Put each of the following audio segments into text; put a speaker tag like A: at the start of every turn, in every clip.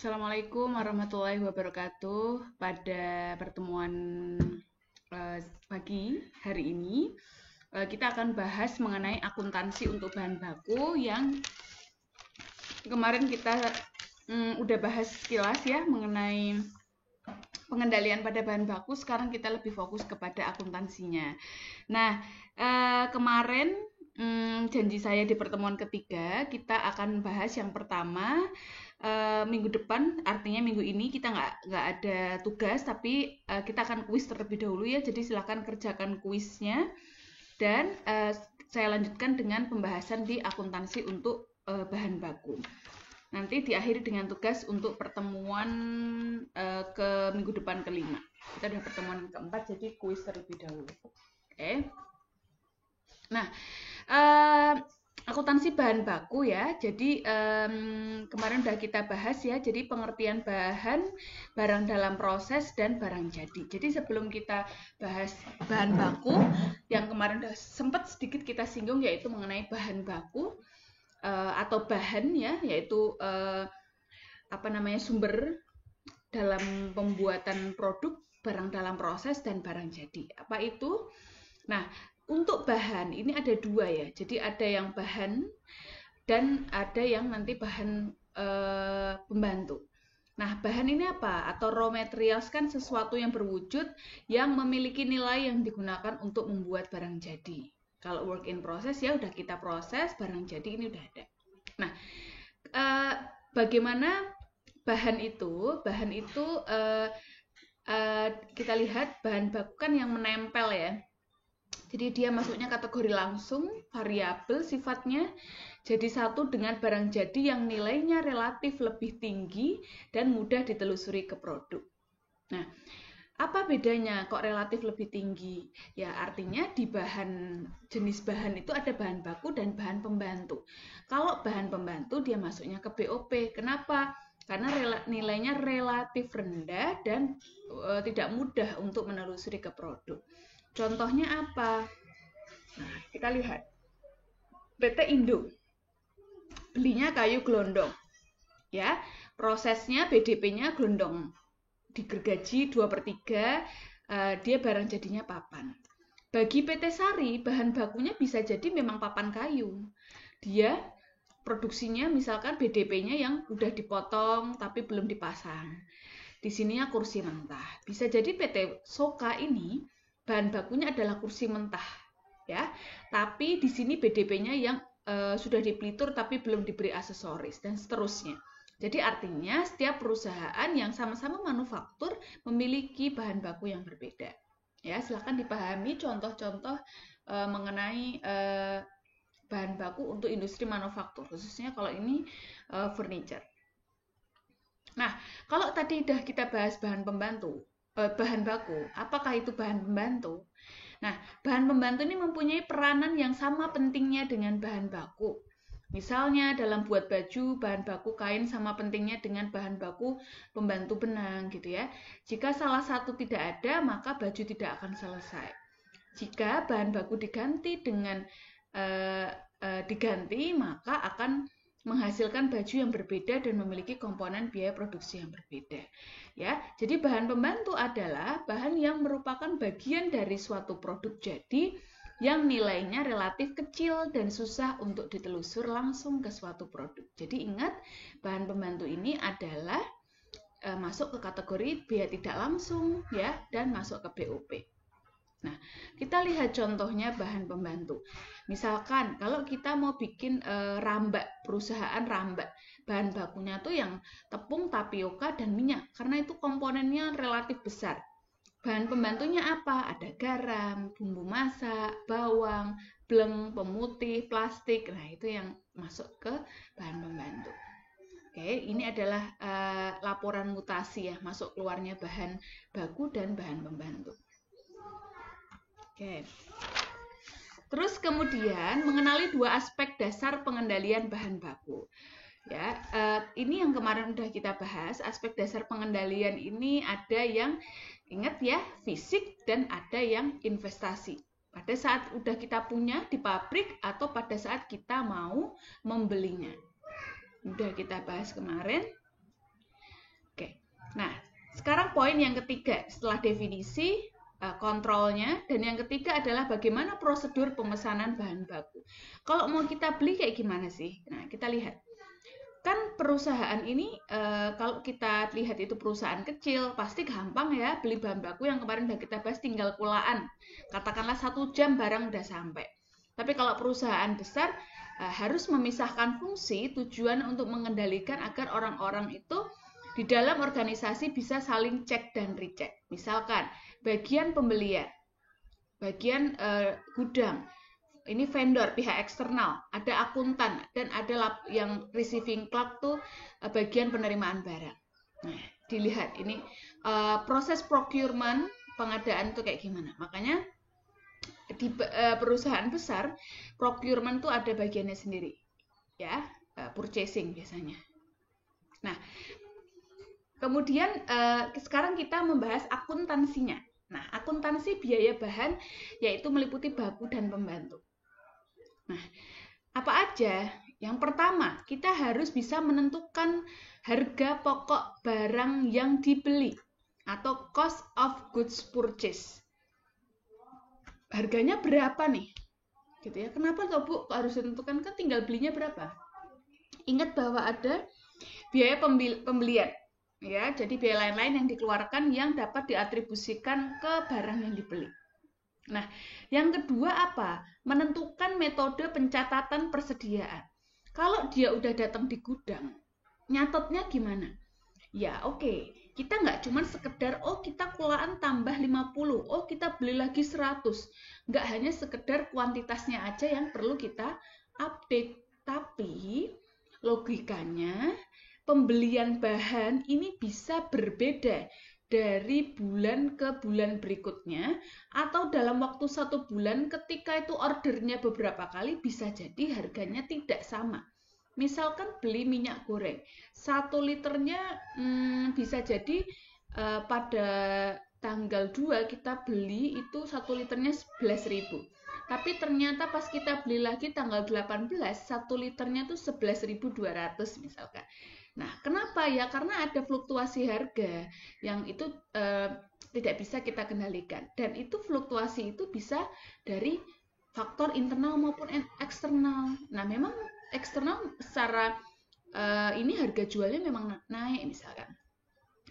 A: Assalamualaikum warahmatullahi wabarakatuh. Pada pertemuan pagi hari ini, kita akan bahas mengenai akuntansi untuk bahan baku yang kemarin kita udah bahas sekilas ya mengenai pengendalian pada bahan baku. Sekarang kita lebih fokus kepada akuntansinya. Nah, kemarin janji saya di pertemuan ketiga kita akan bahas yang pertama. Minggu depan, artinya minggu ini kita nggak ada tugas, tapi kita akan kuis terlebih dahulu ya. Jadi silakan kerjakan kuisnya dan saya lanjutkan dengan pembahasan di akuntansi untuk bahan baku. Nanti diakhiri dengan tugas untuk pertemuan ke minggu depan kelima. Kita udah pertemuan keempat, jadi kuis terlebih dahulu. Oke. Nah, akuntansi bahan baku ya. Jadi kemarin udah kita bahas ya. Jadi pengertian bahan, barang dalam proses, dan barang jadi. Jadi sebelum kita bahas bahan baku, yang kemarin udah sempat sedikit kita singgung yaitu mengenai bahan baku atau bahan ya, yaitu sumber dalam pembuatan produk, barang dalam proses, dan barang jadi. Apa itu? Nah, untuk bahan ini ada dua ya. Jadi ada yang bahan dan ada yang nanti bahan pembantu. Nah, bahan ini apa? Atau raw materials kan sesuatu yang berwujud yang memiliki nilai yang digunakan untuk membuat barang jadi. Kalau work in process ya udah kita proses, barang jadi ini udah ada. Nah, bagaimana bahan itu? Bahan itu kita lihat bahan baku kan yang menempel ya. Jadi dia masuknya kategori langsung, variabel sifatnya, jadi satu dengan barang jadi yang nilainya relatif lebih tinggi dan mudah ditelusuri ke produk. Nah, apa bedanya kok relatif lebih tinggi? Ya artinya di jenis bahan itu ada bahan baku dan bahan pembantu. Kalau bahan pembantu dia masuknya ke BOP. Kenapa? Karena nilainya relatif rendah dan tidak mudah untuk menelusuri ke produk. Contohnya apa? Nah, kita lihat. PT Indo. Belinya kayu gelondong. Ya, prosesnya BDP-nya gelondong. Digergaji 2/3, dia barang jadinya papan. Bagi PT Sari, bahan bakunya bisa jadi memang papan kayu. Dia produksinya misalkan BDP-nya yang udah dipotong tapi belum dipasang. Di sininya kursi mentah. Bisa jadi PT Soka ini bahan bakunya adalah kursi mentah, ya. Tapi di sini BDP-nya yang sudah dipelitur tapi belum diberi aksesoris dan seterusnya. Jadi artinya setiap perusahaan yang sama-sama manufaktur memiliki bahan baku yang berbeda. Ya, silakan dipahami contoh-contoh mengenai bahan baku untuk industri manufaktur, khususnya kalau ini furniture. Nah, kalau tadi udah kita bahas bahan pembantu, bahan baku, apakah itu bahan pembantu? Nah, bahan pembantu ini mempunyai peranan yang sama pentingnya dengan bahan baku. Misalnya dalam buat baju, bahan baku kain sama pentingnya dengan bahan baku pembantu benang gitu ya. Jika salah satu tidak ada, maka baju tidak akan selesai. Jika bahan baku diganti dengan maka akan menghasilkan baju yang berbeda dan memiliki komponen biaya produksi yang berbeda. Ya, jadi bahan pembantu adalah bahan yang merupakan bagian dari suatu produk jadi yang nilainya relatif kecil dan susah untuk ditelusur langsung ke suatu produk. Jadi ingat, bahan pembantu ini adalah masuk ke kategori biaya tidak langsung ya dan masuk ke BOP. Nah, kita lihat contohnya bahan pembantu. Misalkan kalau kita mau bikin rambak, perusahaan rambak, bahan bakunya tuh yang tepung, tapioka, dan minyak. Karena itu komponennya relatif besar. Bahan pembantunya apa? Ada garam, bumbu masak, bawang, bleng, pemutih, plastik. Nah, itu yang masuk ke bahan pembantu. Oke, ini adalah laporan mutasi ya, masuk keluarnya bahan baku dan bahan pembantu. Oke. Terus kemudian mengenali dua aspek dasar pengendalian bahan baku. Ya, ini yang kemarin udah kita bahas. Aspek dasar pengendalian ini ada yang ingat ya, fisik dan ada yang investasi. Pada saat udah kita punya di pabrik atau pada saat kita mau membelinya. Udah kita bahas kemarin. Oke. Nah, sekarang poin yang ketiga setelah definisi, kontrolnya, dan yang ketiga adalah bagaimana prosedur pemesanan bahan baku. Kalau mau kita beli kayak gimana sih? Nah, kita lihat. Kan perusahaan ini, kalau kita lihat itu perusahaan kecil, pasti gampang ya beli bahan baku yang kemarin udah kita bahas, tinggal kulaan. Katakanlah 1 jam barang udah sampai. Tapi kalau perusahaan besar, harus memisahkan fungsi, tujuan untuk mengendalikan agar orang-orang itu di dalam organisasi bisa saling cek dan recheck. Misalkan bagian pembelian, bagian gudang, ini vendor, pihak eksternal, ada akuntan, dan ada yang receiving clerk tuh bagian penerimaan barang. Nah, dilihat ini proses procurement, pengadaan tuh kayak gimana. Makanya di perusahaan besar, procurement tuh ada bagiannya sendiri, ya, purchasing biasanya. Nah, kemudian sekarang kita membahas akuntansinya. Nah, akuntansi biaya bahan yaitu meliputi baku dan pembantu. Nah, apa aja? Yang pertama, kita harus bisa menentukan harga pokok barang yang dibeli atau cost of goods purchase. Harganya berapa nih? Gitu ya. Kenapa toh Bu harus ditentukan, kan tinggal belinya berapa? Ingat bahwa ada biaya pembelian. Ya, jadi biaya lain-lain yang dikeluarkan yang dapat diatribusikan ke barang yang dibeli. Nah, yang kedua apa? Menentukan metode pencatatan persediaan. Kalau dia udah datang di gudang, nyatetnya gimana? Ya oke, kita nggak cuma sekedar, oh kita kulaan tambah 50, oh kita beli lagi 100. Nggak hanya sekedar kuantitasnya aja yang perlu kita update. Tapi logikanya, pembelian bahan ini bisa berbeda dari bulan ke bulan berikutnya, atau dalam waktu 1 bulan ketika itu ordernya beberapa kali, bisa jadi harganya tidak sama. Misalkan beli minyak goreng, 1 liternya bisa jadi pada tanggal 2 kita beli itu 1 liternya 11.000. Tapi ternyata pas kita beli lagi tanggal 18, 1 liternya tuh 11.200 misalkan. Nah, kenapa ya? Karena ada fluktuasi harga yang itu tidak bisa kita kendalikan. Dan itu fluktuasi itu bisa dari faktor internal maupun eksternal. Nah, memang eksternal secara ini harga jualnya memang naik misalkan.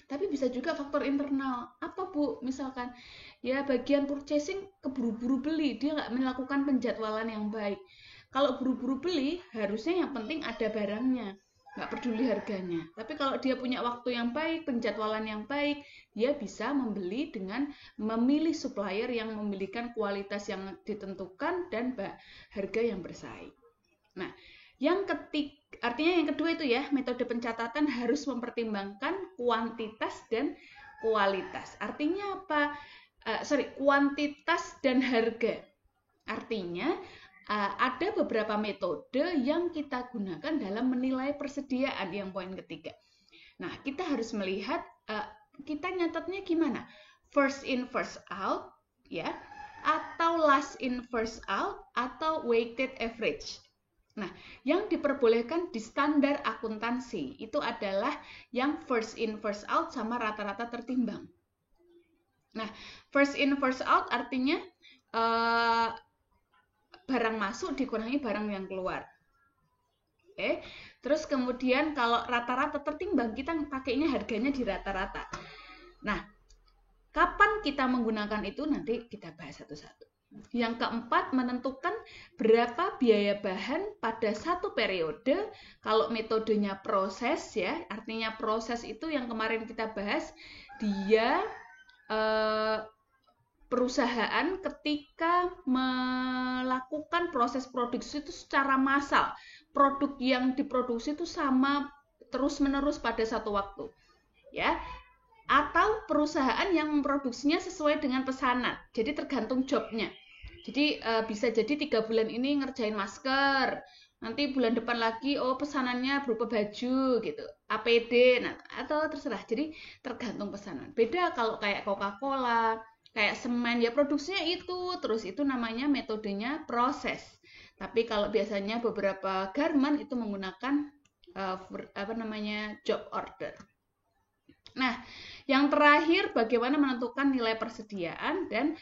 A: Tapi bisa juga faktor internal. Apa Bu? Misalkan ya bagian purchasing keburu-buru beli, dia nggak melakukan penjadwalan yang baik. Kalau buru-buru beli, harusnya yang penting ada barangnya, nggak peduli harganya. Tapi kalau dia punya waktu yang baik, penjadwalan yang baik, dia bisa membeli dengan memilih supplier yang memiliki kualitas yang ditentukan dan harga yang bersaing. Nah, yang artinya yang kedua itu ya, metode pencatatan harus mempertimbangkan kuantitas dan kualitas. Artinya apa? Kuantitas dan harga. Artinya ada beberapa metode yang kita gunakan dalam menilai persediaan, yang poin ketiga. Nah, kita harus melihat kita nyatetnya gimana? First in, first out, ya, atau last in, first out, atau weighted average. Nah, yang diperbolehkan di standar akuntansi itu adalah yang first in, first out sama rata-rata tertimbang. Nah, first in, first out artinya barang masuk dikurangi barang yang keluar. Oke. Terus kemudian kalau rata-rata tertimbang, kita pakainya harganya di rata-rata. Nah, kapan kita menggunakan itu nanti kita bahas satu-satu. Yang keempat, menentukan berapa biaya bahan pada satu periode. Kalau metodenya proses ya, artinya proses itu yang kemarin kita bahas, dia perusahaan ketika melakukan proses produksi itu secara massal. Produk yang diproduksi itu sama terus-menerus pada satu waktu. Ya. Atau perusahaan yang memproduksinya sesuai dengan pesanan, jadi tergantung jobnya. Jadi bisa jadi 3 bulan ini ngerjain masker, nanti bulan depan lagi pesanannya berupa baju gitu, APD, nah, atau terserah. Jadi tergantung pesanan. Beda kalau kayak Coca-Cola, kayak semen, ya produksinya itu, terus itu namanya metodenya proses. Tapi kalau biasanya beberapa garment itu menggunakan job order. terakhir, bagaimana menentukan nilai persediaan dan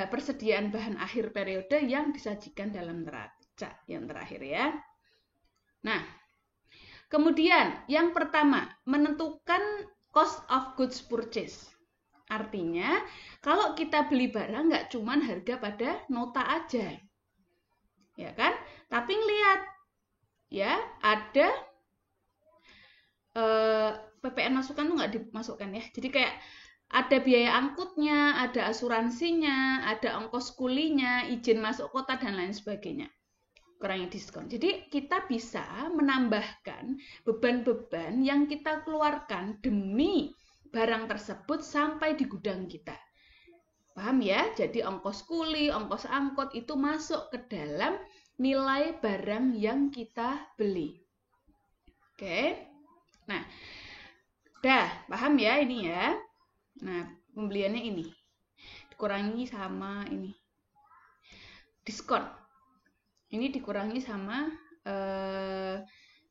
A: persediaan bahan akhir periode yang disajikan dalam neraca. Yang terakhir ya. Nah, kemudian yang pertama, menentukan cost of goods purchase. Artinya, kalau kita beli barang nggak cuman harga pada nota aja. Ya kan? Tapi ngelihat ya, ada PPN masukan tuh nggak dimasukkan ya. Jadi kayak ada biaya angkutnya, ada asuransinya, ada ongkos kulinya, izin masuk kota, dan lain sebagainya. Kurangi diskon. Jadi kita bisa menambahkan beban-beban yang kita keluarkan demi barang tersebut sampai di gudang kita. Paham ya? Jadi ongkos kuli, ongkos angkut itu masuk ke dalam nilai barang yang kita beli. Oke. Nah, dah paham ya ini ya. Nah, pembeliannya ini dikurangi sama ini diskon. Ini dikurangi sama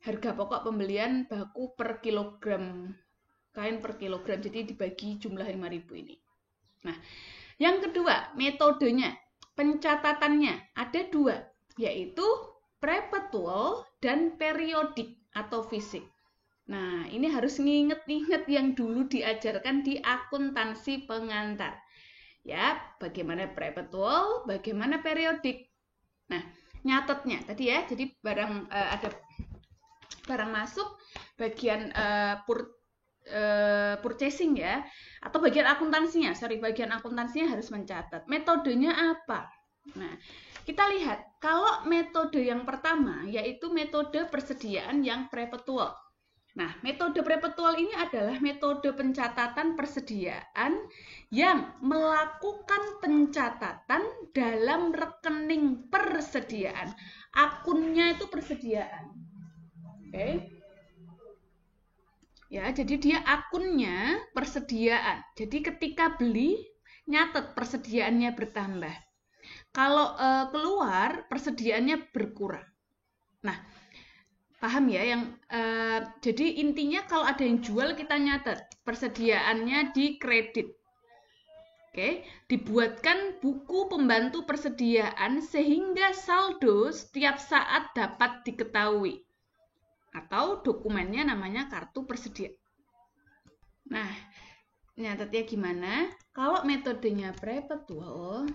A: harga pokok pembelian baku per kilogram kain per kilogram. Jadi dibagi jumlah 5.000 ini. Nah, yang kedua metodenya, pencatatannya ada 2, yaitu perpetual dan periodik atau fisik. Nah, ini harus nginget-nginget yang dulu diajarkan di akuntansi pengantar. Ya, bagaimana perpetual, bagaimana periodik. Nah, nyatetnya tadi ya, jadi ada barang masuk, bagian purchasing ya, atau bagian akuntansinya, bagian akuntansinya harus mencatat. Metodenya apa? Nah, kita lihat, kalau metode yang pertama, yaitu metode persediaan yang perpetual. Nah, metode perpetual ini adalah metode pencatatan persediaan yang melakukan pencatatan dalam rekening persediaan. Akunnya itu persediaan. Oke. Ya, jadi dia akunnya persediaan. Jadi ketika beli, nyatet persediaannya bertambah. Kalau keluar, persediaannya berkurang. Nah, paham ya? Jadi intinya kalau ada yang jual, kita nyatet persediaannya di kredit. Oke, dibuatkan buku pembantu persediaan sehingga saldo setiap saat dapat diketahui. Atau dokumennya namanya kartu persediaan. Nah, nyatetnya gimana? Kalau metodenya perpetual,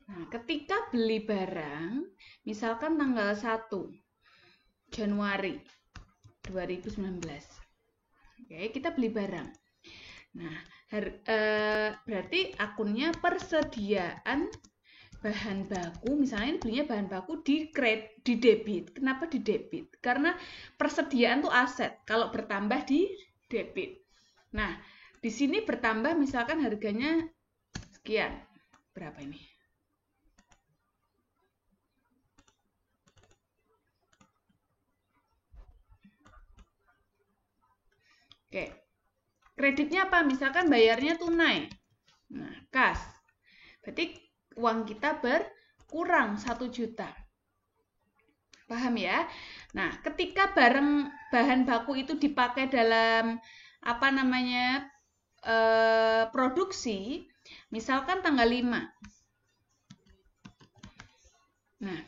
A: nah, ketika beli barang, misalkan tanggal 1 Januari 2019. Oke, kita beli barang. Nah, berarti akunnya persediaan bahan baku, misalnya belinya bahan baku di debit. Kenapa di debit? Karena persediaan tuh aset. Kalau bertambah di debit. Nah, di sini bertambah misalkan harganya sekian. Berapa ini? Oke. Kreditnya apa? Misalkan bayarnya tunai. Nah, kas. Berarti uang kita berkurang 1 juta. Paham ya? Nah, ketika bahan baku itu dipakai dalam produksi, misalkan tanggal 5. Nah,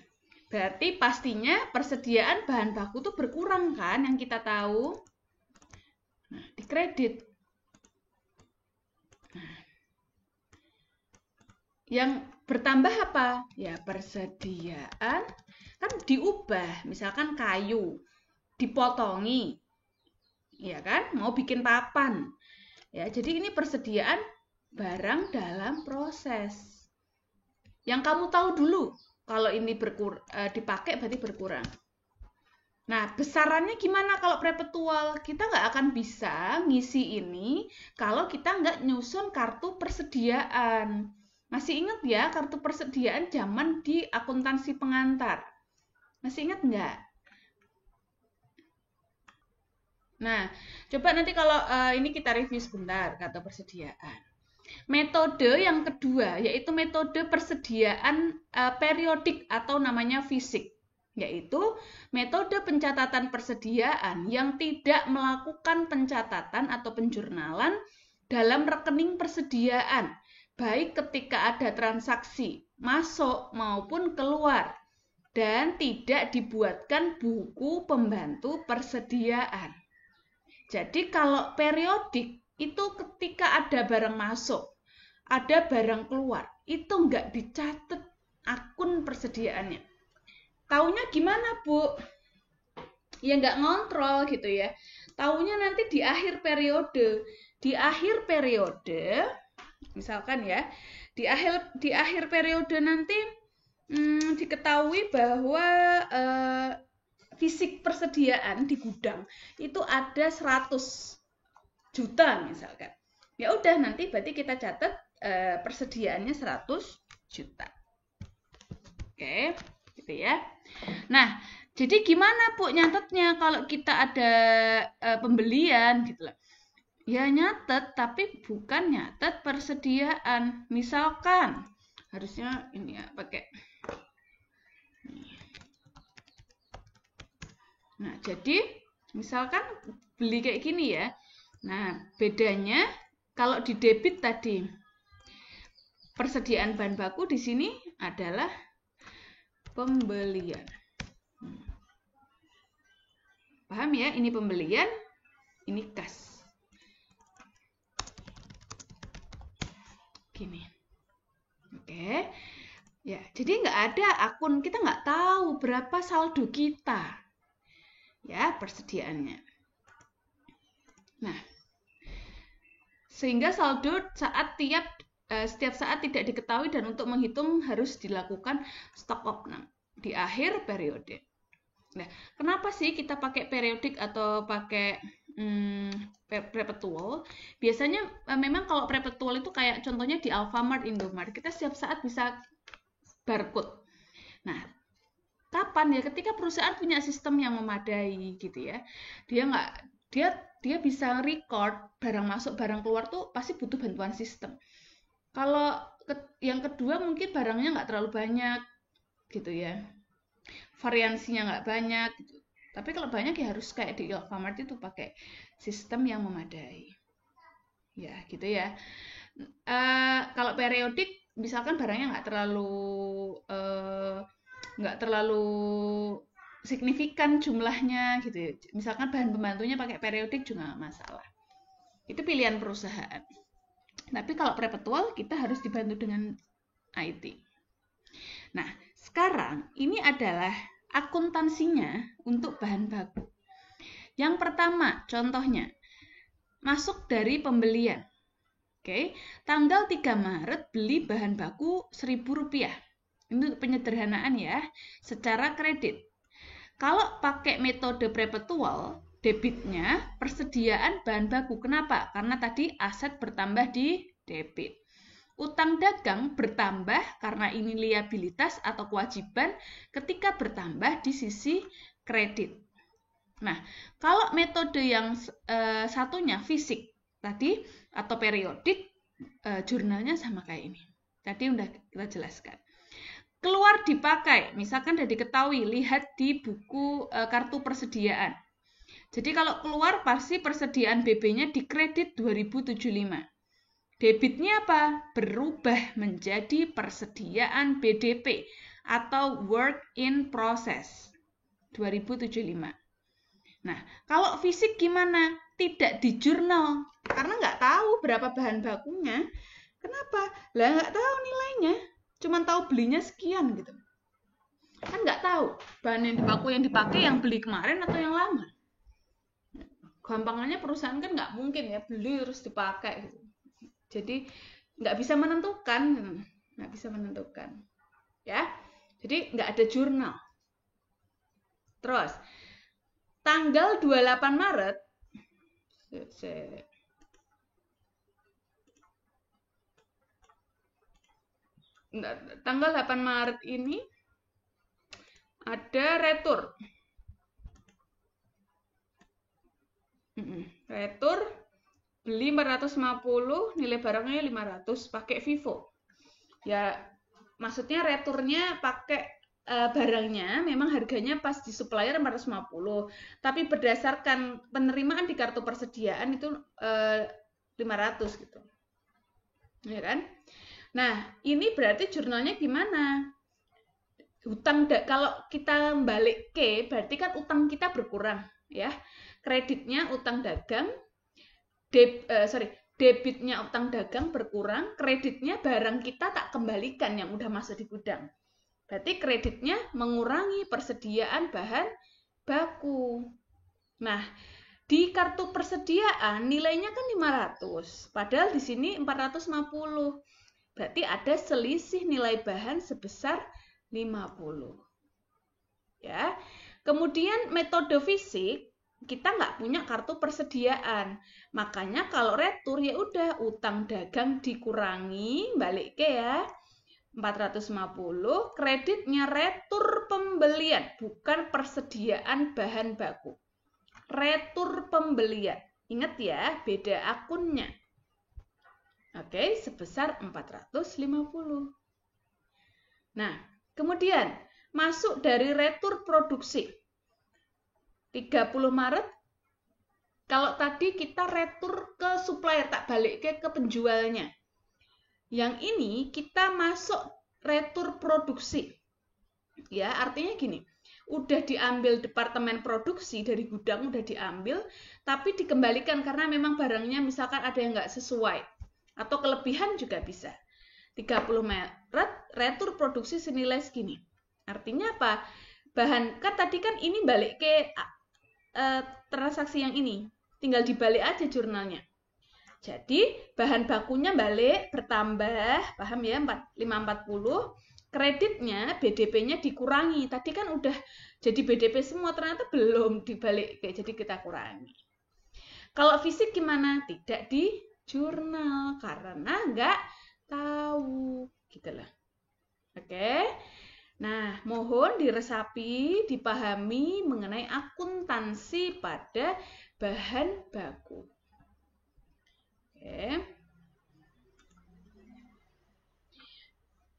A: berarti pastinya persediaan bahan baku itu berkurang kan, yang kita tahu. Nah, dikredit. Nah, yang bertambah apa? Ya, persediaan kan diubah. Misalkan kayu dipotongi. Ya kan? Mau bikin papan. Ya, jadi ini persediaan barang dalam proses. Yang kamu tahu dulu, kalau ini dipakai berarti berkurang. Nah, besarannya gimana kalau perpetual? Kita nggak akan bisa ngisi ini kalau kita nggak nyusun kartu persediaan. Masih ingat ya kartu persediaan zaman di akuntansi pengantar? Masih ingat nggak? Nah, coba nanti kalau ini kita review sebentar kartu persediaan. Metode yang kedua yaitu metode persediaan periodik atau namanya fisik. yaitu metode pencatatan persediaan yang tidak melakukan pencatatan atau penjurnalan dalam rekening persediaan, baik ketika ada transaksi masuk maupun keluar, dan tidak dibuatkan buku pembantu persediaan. Jadi kalau periodik itu ketika ada barang masuk, ada barang keluar, itu nggak dicatat akun persediaannya. Taunya gimana, Bu? Ya nggak ngontrol gitu ya. Taunya nanti di akhir periode. Di akhir periode, misalkan ya, di akhir periode nanti diketahui bahwa fisik persediaan di gudang itu ada 100 juta misalkan. Ya udah, nanti berarti kita catat persediaannya 100 juta. Oke, gitu ya. Nah, jadi gimana Bu nyatetnya kalau kita ada pembelian gitu lah. Ya nyatet, tapi bukan nyatet persediaan. Misalkan, harusnya ini ya pakai. Nah, jadi misalkan beli kayak gini ya. Nah, bedanya kalau di debit tadi, persediaan bahan baku di sini adalah pembelian. Paham ya? Ini pembelian, ini kas. Gini. Oke. Ya, jadi nggak ada akun, kita nggak tahu berapa saldo kita. Ya, persediaannya. Nah, sehingga saldo setiap saat tidak diketahui dan untuk menghitung harus dilakukan stock opnam di akhir periode. Nah, kenapa sih kita pakai periodik atau pakai perpetual? Biasanya memang kalau perpetual itu kayak contohnya di Alfamart, Indomart, kita setiap saat bisa barcode. Nah, kapan ya? Ketika perusahaan punya sistem yang memadai gitu ya. Dia bisa record barang masuk, barang keluar tuh pasti butuh bantuan sistem. Kalau yang kedua mungkin barangnya nggak terlalu banyak gitu ya, variansinya nggak banyak gitu. Tapi kalau banyak ya harus kayak di Alfamart itu pakai sistem yang memadai. Ya gitu ya. Kalau periodik misalkan barangnya nggak terlalu signifikan jumlahnya gitu ya. Misalkan bahan pembantunya pakai periodik juga nggak masalah. Itu pilihan perusahaan. Tapi kalau perpetual kita harus dibantu dengan IT. Nah, sekarang ini adalah akuntansinya untuk bahan baku. Yang pertama, contohnya masuk dari pembelian. Oke, tanggal 3 Maret beli bahan baku Rp1.000. Ini penyederhanaan ya, secara kredit. Kalau pakai metode perpetual, debitnya persediaan bahan baku. Kenapa? Karena tadi aset bertambah di debit. Utang dagang bertambah karena ini liabilitas atau kewajiban ketika bertambah di sisi kredit. Nah, kalau metode yang satunya fisik tadi atau periodik, jurnalnya sama kayak ini. Tadi udah kita jelaskan. Keluar dipakai, misalkan sudah diketahui, lihat di buku kartu persediaan. Jadi kalau keluar pasti persediaan BB-nya dikredit 2075. Debitnya apa? Berubah menjadi persediaan BDP atau work in process 2075. Nah, kalau fisik gimana? Tidak di jurnal, karena nggak tahu berapa bahan bakunya. Kenapa? Lah nggak tahu nilainya. Cuman tahu belinya sekian gitu. Kan nggak tahu bahan yang dipakai yang beli kemarin atau yang lama. Gampangannya perusahaan kan nggak mungkin ya beli terus dipakai gitu. Jadi nggak bisa menentukan, ya. Jadi nggak ada jurnal. Terus tanggal 28 Maret tanggal 8 Maret ini ada retur. Retur beli 450, nilai barangnya 500 pakai Vivo. Ya, maksudnya returnya pakai barangnya memang harganya pas di supplier 450, tapi berdasarkan penerimaan di kartu persediaan itu 500 gitu. Ya kan? Nah, ini berarti jurnalnya gimana? Kalau kita balik ke, berarti kan utang kita berkurang, ya. Kreditnya utang dagang, debitnya utang dagang berkurang, kreditnya barang kita tak kembalikan yang udah masuk di gudang. Berarti kreditnya mengurangi persediaan bahan baku. Nah, di kartu persediaan nilainya kan 500, padahal di sini 450. Berarti ada selisih nilai bahan sebesar 50. Ya. Kemudian metode fisik, kita nggak punya kartu persediaan. Makanya kalau retur ya udah utang dagang dikurangi, balik ke ya. 450, kreditnya retur pembelian, bukan persediaan bahan baku. Retur pembelian. Ingat ya, beda akunnya. Oke, sebesar 450. Nah, kemudian masuk dari retur produksi. 30 Maret, kalau tadi kita retur ke supplier, tak balik ke penjualnya. Yang ini kita masuk retur produksi. Ya, artinya gini, udah diambil departemen produksi dari gudang, udah diambil, tapi dikembalikan karena memang barangnya misalkan ada yang nggak sesuai, atau kelebihan juga bisa. 30 Maret, retur produksi senilai segini. Artinya apa? Bahan, kan tadi kan ini balik ke transaksi yang ini, tinggal dibalik aja jurnalnya. Jadi, bahan bakunya balik, bertambah, paham ya, 540, kreditnya, BDP-nya dikurangi. Tadi kan udah jadi BDP semua, ternyata belum dibalik, jadi kita kurangi. Kalau fisik gimana? Tidak di jurnal, karena nggak tahu, gitu lah. Oke? Nah, mohon diresapi, dipahami mengenai akuntansi pada bahan baku.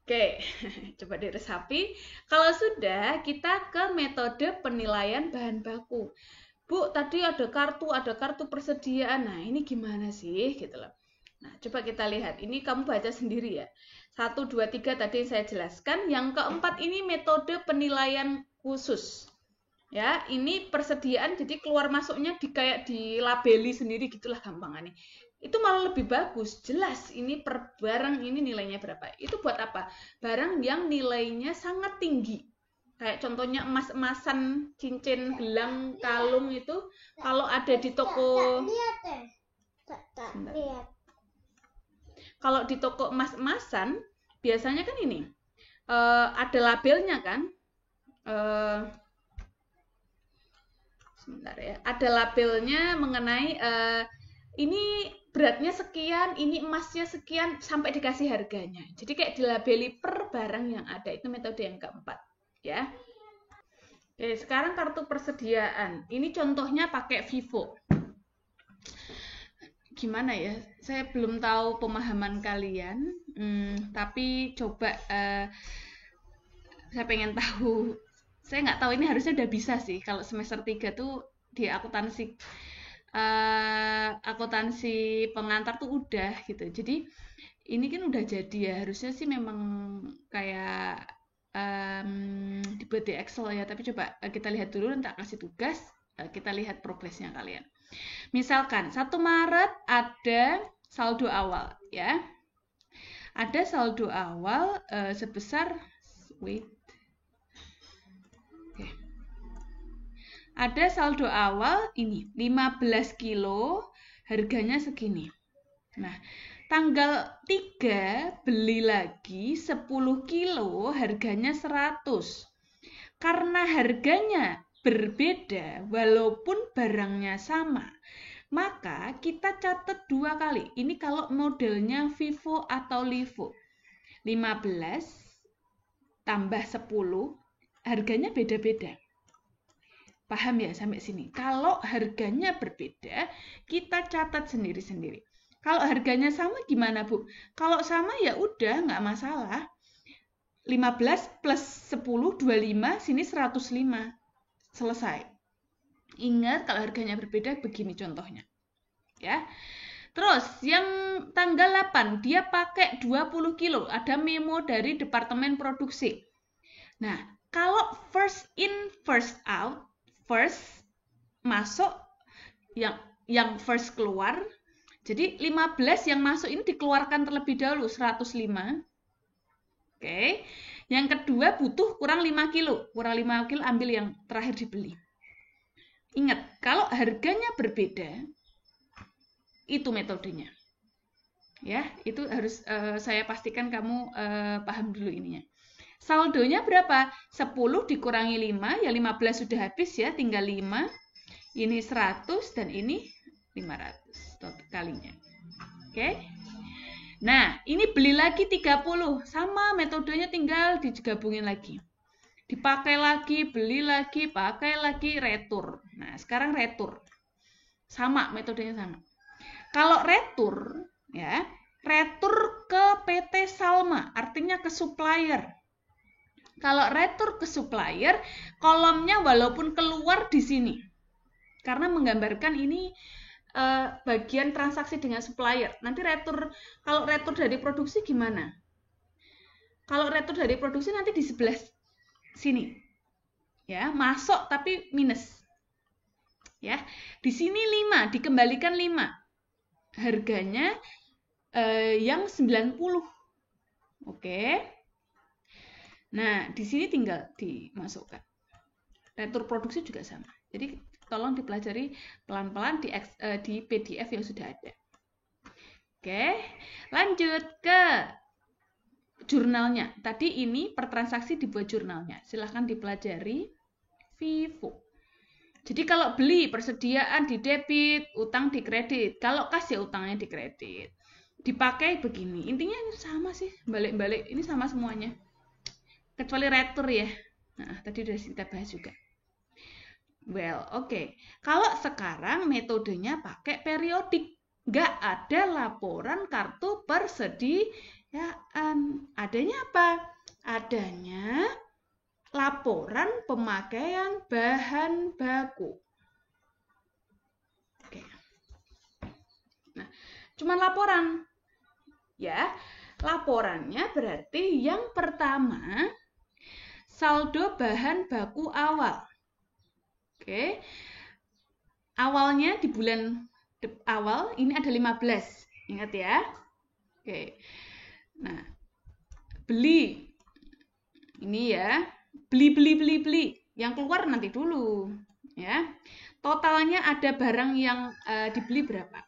A: Oke, coba diresapi. Kalau sudah, kita ke metode penilaian bahan baku. Bu, tadi ada kartu persediaan. Nah, ini gimana sih? Gitu loh. Nah, coba kita lihat. Ini kamu baca sendiri ya. 1, 2, 3 tadi saya jelaskan. Yang keempat ini metode penilaian khusus. Ya, ini persediaan, jadi keluar masuknya kayak dilabeli sendiri gitulah gampangannya. Itu malah lebih bagus, jelas ini per barang ini nilainya berapa. Itu buat apa? Barang yang nilainya sangat tinggi. Kayak contohnya emas-emasan, cincin, gelang, kalung itu kalau ada di toko kalau di toko emas-emasan biasanya kan ini ada labelnya kan. Sebentar ya. Ada labelnya mengenai ini beratnya sekian, ini emasnya sekian, sampai dikasih harganya. Jadi kayak dilabeli per barang yang ada. Itu metode yang keempat, ya. Oke, sekarang kartu persediaan. Ini contohnya pakai Vivo. Gimana ya? Saya belum tahu pemahaman kalian, tapi coba saya pengen tahu. Saya nggak tahu, ini harusnya udah bisa sih. Kalau semester 3 tuh di akuntansi pengantar tuh udah gitu. Jadi ini kan udah jadi ya, harusnya sih memang kayak dibuat di Excel ya, tapi coba kita lihat dulu, nanti kasih tugas, kita lihat progresnya kalian. Misalkan 1 Maret ada saldo awal ya. Ada saldo awal sebesar ada saldo awal ini 15 kilo, harganya segini. Nah, tanggal 3 beli lagi 10 kilo, harganya 100. Karena harganya berbeda walaupun barangnya sama, maka kita catat 2 kali. Ini kalau modelnya Vivo atau Livo. 15 tambah 10, harganya beda-beda. Paham ya sampai sini? Kalau harganya berbeda, kita catat sendiri-sendiri. Kalau harganya sama gimana, Bu? Kalau sama ya udah, nggak masalah. 15 plus 10, 25, sini 105. Selesai. Ingat kalau harganya berbeda begini contohnya. Ya. Terus yang tanggal 8 dia pakai 20 kilo. Ada memo dari departemen produksi. Nah, kalau first in first out, first masuk yang first keluar. Jadi 15 yang masuk ini dikeluarkan terlebih dahulu 105. Oke. Yang kedua butuh kurang 5 kilo. Kurang 5 kilo ambil yang terakhir dibeli. Ingat, kalau harganya berbeda, itu metodenya. Ya, itu harus saya pastikan kamu paham dulu ininya. Saldonya berapa? 10 dikurangi 5, ya 15 sudah habis ya, tinggal 5. Ini 100 dan ini 500 kalinya. Oke. Nah, ini beli lagi 30. Sama metodenya, tinggal digabungin lagi. Dipakai lagi, beli lagi, pakai lagi, retur. Nah, sekarang retur. Sama, metodenya sama. Kalau retur, ya, retur ke PT Salma, artinya ke supplier. Kalau retur ke supplier, kolomnya walaupun keluar di sini. Karena menggambarkan ini bagian transaksi dengan supplier. Nanti retur, kalau retur dari produksi gimana? Kalau retur dari produksi nanti di sebelah sini. Ya, masuk tapi minus. Ya, di sini 5, dikembalikan 5. Harganya yang 90. Oke. Nah, di sini tinggal dimasukkan. Retur produksi juga sama. Jadi tolong dipelajari pelan-pelan di PDF yang sudah ada. Oke, lanjut ke jurnalnya. Tadi ini per transaksi dibuat jurnalnya. Silahkan dipelajari. Vivo. Jadi kalau beli persediaan di debit, utang di kredit. Kalau kas ya utangnya di kredit. Dipakai begini. Intinya sama sih, balik-balik. Ini sama semuanya. Kecuali retur ya. Nah, tadi udah kita bahas juga. Well, oke. Kalau sekarang metodenya pakai periodik. Nggak ada laporan kartu persediaan. Adanya apa? Adanya laporan pemakaian bahan baku. Oke. Nah, cuma laporan. Ya, laporannya berarti yang pertama saldo bahan baku awal. Oke. Awalnya di bulan awal ini ada 15. Ingat ya. Oke. Nah, beli. Ini ya. Beli. Yang keluar nanti dulu. Ya. Totalnya ada barang yang dibeli berapa?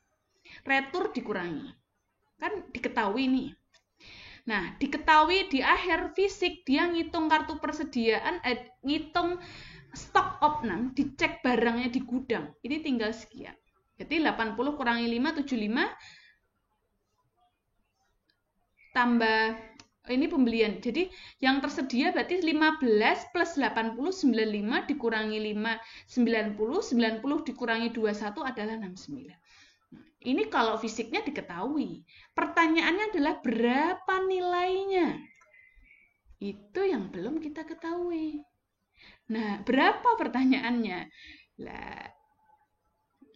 A: Retur dikurangi. Kan diketahui nih. Nah, diketahui di akhir fisik dia ngitung kartu persediaan, ngitung stok opnam, dicek barangnya di gudang. Ini tinggal sekian. Jadi 80 kurangi 5, 75. Tambah, ini pembelian. Jadi yang tersedia berarti 15 plus 80, 95 dikurangi 5, 90. 90 dikurangi 21 adalah 69. Ini kalau fisiknya diketahui. Pertanyaannya adalah berapa nilainya? Itu yang belum kita ketahui. Nah, berapa pertanyaannya? Lah,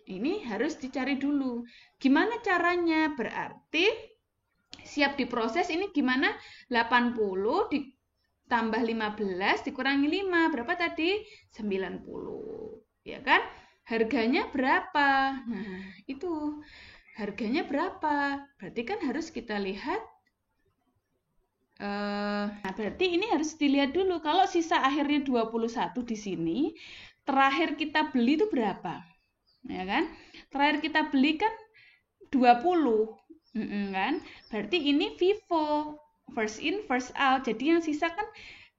A: ini harus dicari dulu. Gimana caranya? Berarti siap diproses ini gimana? 80 ditambah 15 dikurangi 5. Berapa tadi? 90. Ya kan? Harganya berapa? Nah, itu. Harganya berapa? Berarti kan harus kita lihat. Nah, berarti ini harus dilihat dulu. Kalau sisa akhirnya 21 di sini, terakhir kita beli itu berapa? Ya kan? Terakhir kita beli kan 20. Kan? Berarti ini Vivo. First in, first out. Jadi yang sisa kan,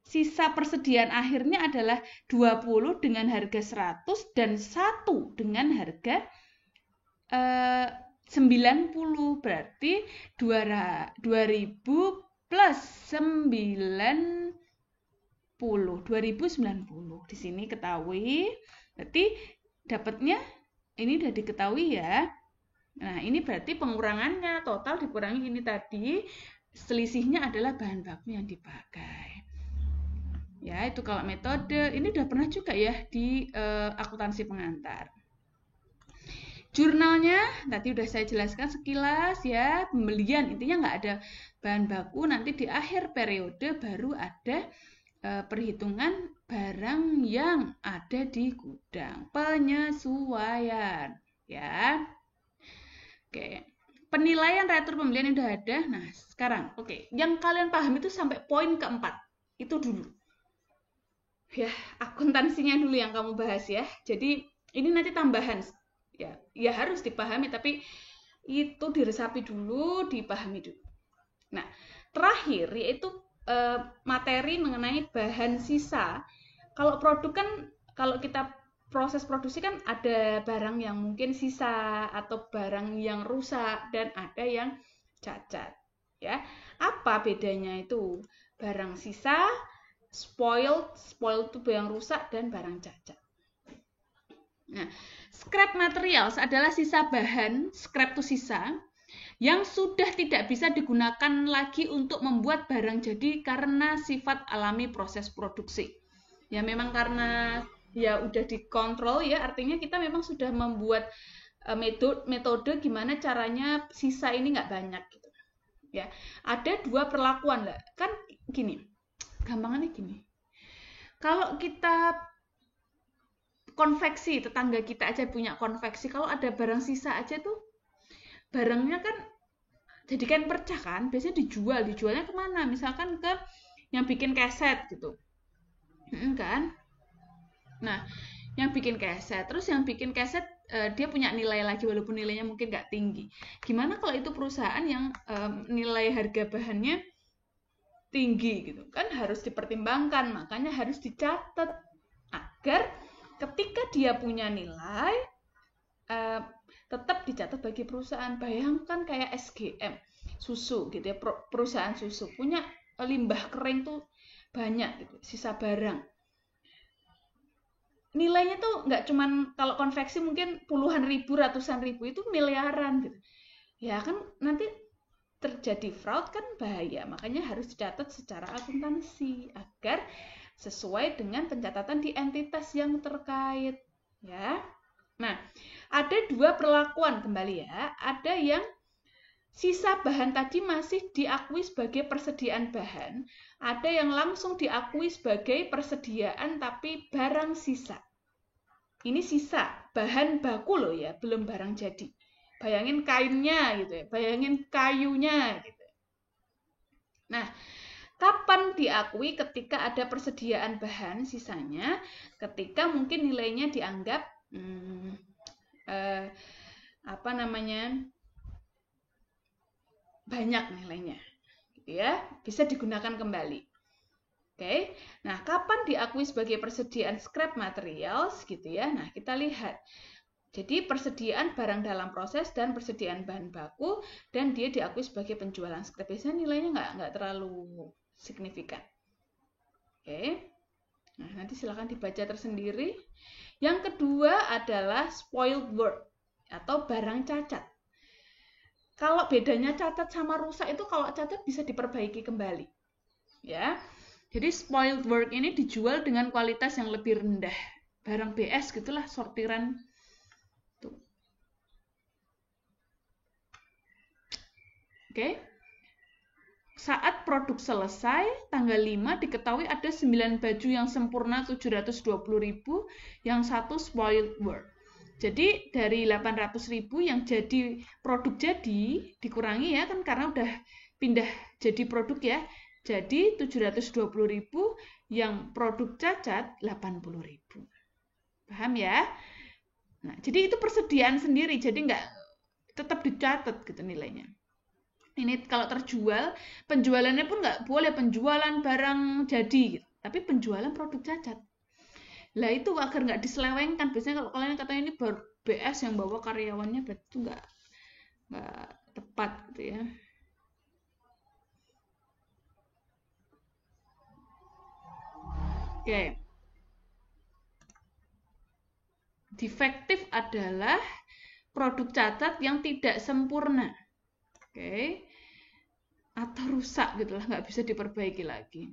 A: sisa persediaan akhirnya adalah 20 dengan harga 100 dan 1 dengan harga 90. Berarti 2000 plus 90. 2090. Di sini ketahui. Berarti dapatnya ini udah diketahui ya. Nah, ini berarti pengurangannya total dikurangi ini tadi selisihnya adalah bahan baku yang dipakai. Ya, itu kalau metode. Ini udah pernah juga ya di akuntansi pengantar. Jurnalnya tadi udah saya jelaskan sekilas ya, pembelian intinya nggak ada bahan baku, nanti di akhir periode baru ada perhitungan barang yang ada di gudang, penyesuaian ya. Oke, penilaian retur pembelian udah ada. Nah sekarang oke, yang kalian paham itu sampai poin keempat itu dulu ya, akuntansinya dulu yang kamu bahas ya. Jadi ini nanti tambahan ya harus dipahami, tapi itu diresapi dulu, dipahami dulu. Nah terakhir yaitu materi mengenai bahan sisa. Kalau produk kan, kalau kita proses produksi kan ada barang yang mungkin sisa atau barang yang rusak dan ada yang cacat ya. Apa bedanya itu? Barang sisa, spoiled itu barang rusak, dan barang cacat. Nah, scrap materials adalah sisa bahan, scrap itu sisa yang sudah tidak bisa digunakan lagi untuk membuat barang jadi karena sifat alami proses produksi. Ya memang karena ya udah dikontrol ya, artinya kita memang sudah membuat metode gimana caranya sisa ini nggak banyak gitu. Ya, ada dua perlakuan lah. Kan gini, gampangannya gini. Kalau kita konveksi, tetangga kita aja punya konveksi, kalau ada barang sisa aja tuh barangnya kan jadi kan percah kan, biasanya dijualnya kemana? Misalkan ke yang bikin keset gitu kan. Nah yang bikin keset, terus yang bikin keset dia punya nilai lagi walaupun nilainya mungkin nggak tinggi. Gimana kalau itu perusahaan yang nilai harga bahannya tinggi gitu kan, harus dipertimbangkan, makanya harus dicatat agar ketika dia punya nilai tetap dicatat bagi perusahaan. Bayangkan kayak SGM susu gitu ya, perusahaan susu punya limbah kering tuh banyak gitu, sisa barang. Nilainya tuh nggak cuman kalau konveksi mungkin puluhan ribu, ratusan ribu, itu miliaran gitu. Ya kan nanti terjadi fraud kan bahaya, makanya harus dicatat secara akuntansi agar sesuai dengan pencatatan di entitas yang terkait ya. Nah, ada dua perlakuan kembali ya. Ada yang sisa bahan tadi masih diakui sebagai persediaan bahan, ada yang langsung diakui sebagai persediaan tapi barang sisa. Ini sisa, bahan baku loh ya, belum barang jadi. Bayangin kainnya gitu ya, bayangin kayunya gitu. Nah, kapan diakui? Ketika ada persediaan bahan sisanya, ketika mungkin nilainya dianggap banyak nilainya, gitu ya, bisa digunakan kembali. Oke, nah kapan diakui sebagai persediaan scrap materials gitu ya? Nah kita lihat. Jadi persediaan barang dalam proses dan persediaan bahan baku, dan dia diakui sebagai penjualan scrap. Biasanya nilainya nggak terlalu signifikan. Oke, nah nanti silakan dibaca tersendiri. Yang kedua adalah spoiled work atau barang cacat. Kalau bedanya cacat sama rusak itu, kalau cacat bisa diperbaiki kembali, ya. Jadi spoiled work ini dijual dengan kualitas yang lebih rendah, barang BS gitulah, sortiran. Tuh. Oke. Saat produk selesai, tanggal 5 diketahui ada 9 baju yang sempurna 720.000, yang satu spoiled work. Jadi dari 800.000 yang jadi produk jadi dikurangi ya kan, karena udah pindah jadi produk ya. Jadi 720.000 yang produk cacat 80.000. Paham ya? Nah, jadi itu persediaan sendiri, jadi nggak tetap dicatat gitu nilainya. Ini kalau terjual, penjualannya pun nggak boleh penjualan barang jadi gitu, tapi penjualan produk cacat. Lah itu agar nggak diselewengkan. Biasanya kalau kalian katanya ini BS yang bawa karyawannya, berarti itu nggak tepat gitu ya. Oke. Defektif adalah produk cacat yang tidak sempurna. Oke. atau rusak gitu lah, nggak bisa diperbaiki lagi.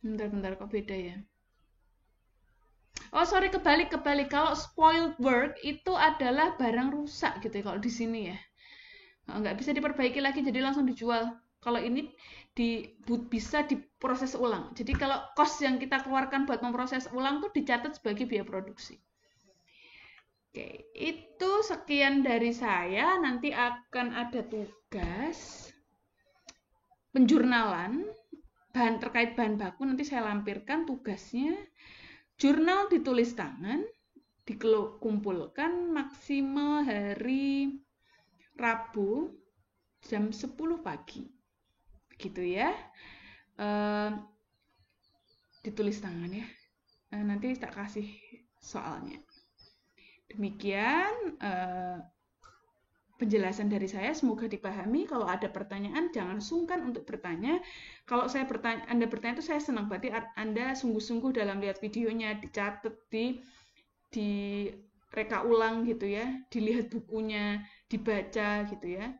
A: Bentar kok beda ya. Oh sorry, kebalik. Kalau spoiled work itu adalah barang rusak gitu ya kalau di sini ya. Nggak bisa diperbaiki lagi, jadi langsung dijual. Kalau ini bisa diproses ulang. Jadi kalau cost yang kita keluarkan buat memproses ulang tuh dicatat sebagai biaya produksi. Oke, itu sekian dari saya. Nanti akan ada tugas penjurnalan terkait bahan baku. Nanti saya lampirkan tugasnya. Jurnal ditulis tangan, dikumpulkan maksimal hari Rabu jam 10 pagi. Begitu ya. Ditulis tangan ya. Nanti tak kasih soalnya. Demikian penjelasan dari saya, semoga dipahami. Kalau ada pertanyaan jangan sungkan untuk bertanya. Kalau Anda bertanya itu saya senang, berarti Anda sungguh-sungguh dalam lihat videonya, dicatat, di reka ulang gitu ya, dilihat bukunya, dibaca gitu ya.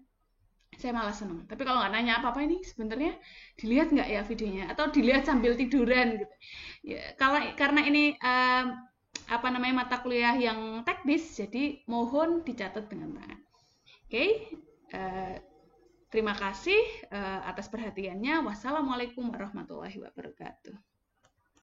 A: Saya malah senang. Tapi kalau nggak nanya apa-apa ini sebenarnya dilihat nggak ya videonya, atau dilihat sambil tiduran gitu. Ya, karena ini mata kuliah yang teknis, jadi mohon dicatat dengan tangan. Oke, terima kasih atas perhatiannya. Wassalamualaikum warahmatullahi wabarakatuh.